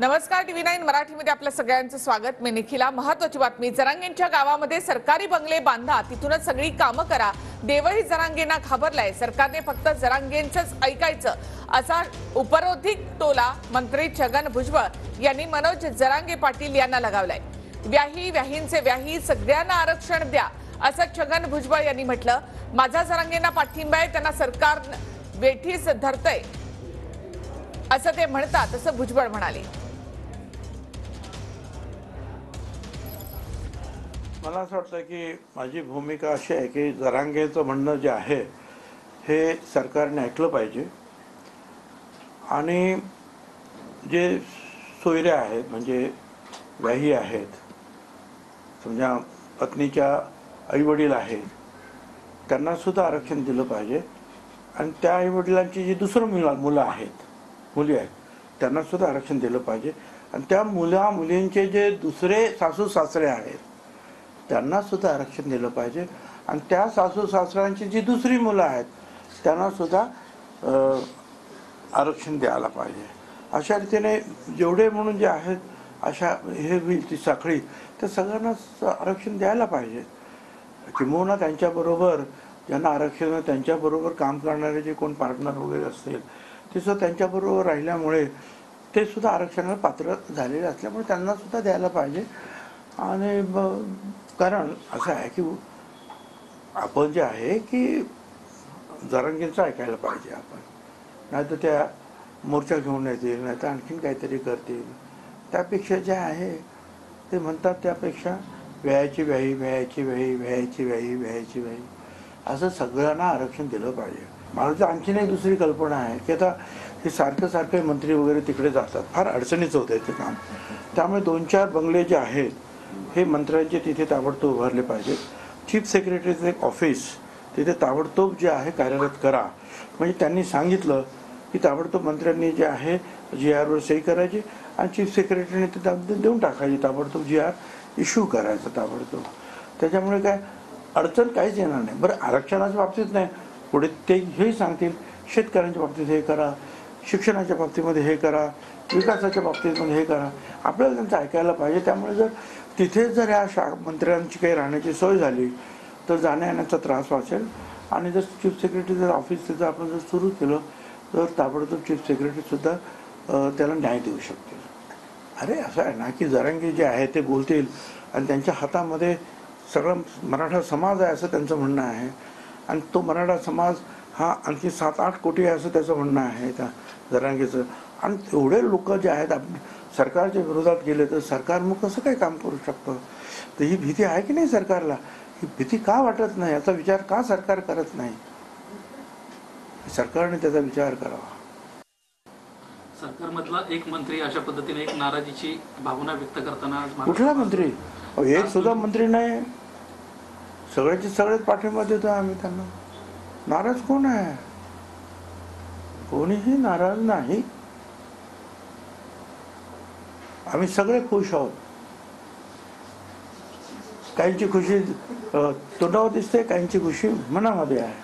नमस्कार, TV9 मराठीमध्ये आपल्या सगळ्यांचं स्वागत। मी निखिला। महत्त्वाची बातमी, जरांगेंच्या गावामध्ये सरकारी बंगले बांधा, तिथूनच सगळी कामं करा। देवही जरांगेंना घाबरलाय। सरकारने फक्त जरांगेंचंच ऐकायचं असा उपरोधिक टोला मंत्री छगन भुजबळ यांनी मनोज जरांगे पाटील यांना लगावलाय। व्याहींचे व्याही सगळ्यांना आरक्षण द्या असं छगन भुजबळ यांनी म्हटलं। माझा जरांगेंना पाठिंबा आहे, त्यांना सरकार वेठीस धरतंय असं ते म्हणतात, असं भुजबळ म्हणाले। मला असं वाटतं की माझी भूमिका अशी आहे की जरांगेचं म्हणणं जे आहे हे सरकारने ऐकलं पाहिजे आणि जे सोयरे आहेत म्हणजे व्याही आहेत, समजा पत्नीच्या आईवडील आहेत, त्यांना सुद्धा आरक्षण दिलं पाहिजे आणि त्या आईवडिलांची जी दुसरं मुलं आहेत, मुली आहेत, त्यांना सुद्धा आरक्षण दिलं पाहिजे आणि त्या मुलींचे जे दुसरे सासू सासरे आहेत त्यांना सुद्धा आरक्षण दिलं पाहिजे आणि त्या सासू सासऱ्यांची जी दुसरी मुलं आहेत त्यांना सुद्धा आरक्षण द्यायला पाहिजे। अशा रीतीने जेवढे म्हणून जे आहेत अशा हे होईल ती साखळी, त्या सगळ्यांना आरक्षण द्यायला पाहिजे। किंबहुना त्यांच्याबरोबर ज्यांना आरक्षण, त्यांच्याबरोबर काम करणारे जे कोण पार्टनर वगैरे असतील ते सुद्धा त्यांच्याबरोबर राहिल्यामुळे ते सुद्धा आरक्षणाला पात्र झालेले असल्यामुळे त्यांना सुद्धा द्यायला पाहिजे। आणि कारण असं आहे की आपण जे आहे की जरांगेंचं ऐकायला पाहिजे आपण, नाही तर त्या मोर्चा घेऊन येतील, नाही तर आणखीन काहीतरी करतील। त्यापेक्षा जे आहे ते म्हणतात त्यापेक्षा व्यायाची व्याही, व्यायाची व्याही, व्यायाची व्याही, व्यायाची व्याही असं सगळ्यांना आरक्षण दिलं पाहिजे। मला तर आणखीन एक दुसरी कल्पना आहे की आता हे सारखं मंत्री वगैरे तिकडे जातात, फार अडचणीचं होतं ते काम। त्यामुळे 2-4 बंगले जे आहेत हे मंत्र्यांचे तिथे ताबडतोब उभारले पाहिजे। चीफ सेक्रेटरीचं एक ऑफिस तिथे ताबडतोब जे आहे कार्यरत करा, म्हणजे त्यांनी सांगितलं की ताबडतोब मंत्र्यांनी जे आहे GR वर सही करायची आणि चीफ सेक्रेटरीने ते देऊन टाकायची, ताबडतोब GR इश्यू करायचं ताबडतोब। त्याच्यामुळे काय अडचण काहीच येणार नाही। बरं, आरक्षणाच्या बाबतीत नाही, पुढे ते हेही सांगतील शेतकऱ्यांच्या बाबतीत हे करा, शिक्षणाच्या बाबतीमध्ये हे करा, विकासाच्या बाबतीमध्ये हे करा, आपल्याला त्यांचं ऐकायला पाहिजे। त्यामुळे जर तिथे जर या मंत्र्यांची काही राहण्याची सोय झाली तर जाण्या येण्याचा त्रास वाचेल आणि जर चीफ सेक्रेटरी जर ऑफिस तिथं आपण जर सुरू केलं तर ताबडतोब चीफ सेक्रेटरीसुद्धा त्याला न्याय देऊ शकतील। अरे असं आहे ना की जरांगे जे आहे ते बोलतील आणि त्यांच्या हातामध्ये सगळं मराठा समाज आहे असं त्यांचं म्हणणं आहे आणि तो मराठा समाज हा आणखी 7-8 कोटी आहे असं त्याचं म्हणणं आहे त्या जरांगेचं। आणि एवढे लोक जे आहेत सरकारच्या विरोधात गेले तर सरकार मग कसं काय काम करू शकतं? तर ही भीती आहे की नाही सरकारला? ही भीती का वाटत नाही, याचा विचार का सरकार करत नाही? सरकारने त्याचा विचार करावा। सरकारमधला एक मंत्री अशा पद्धतीने एक नाराजीची भावना व्यक्त करताना, कुठला मंत्री? एक सुद्धा मंत्री नाही, सगळेच पाठिंबा देतो आम्ही त्यांना। नाराज कोण आहे? कोणीही नाराज नाही, आम्ही सगळे खुश आहोत। काहींची खुशी तोंडावर दिसते, काहींची खुशी मनामध्ये आहे।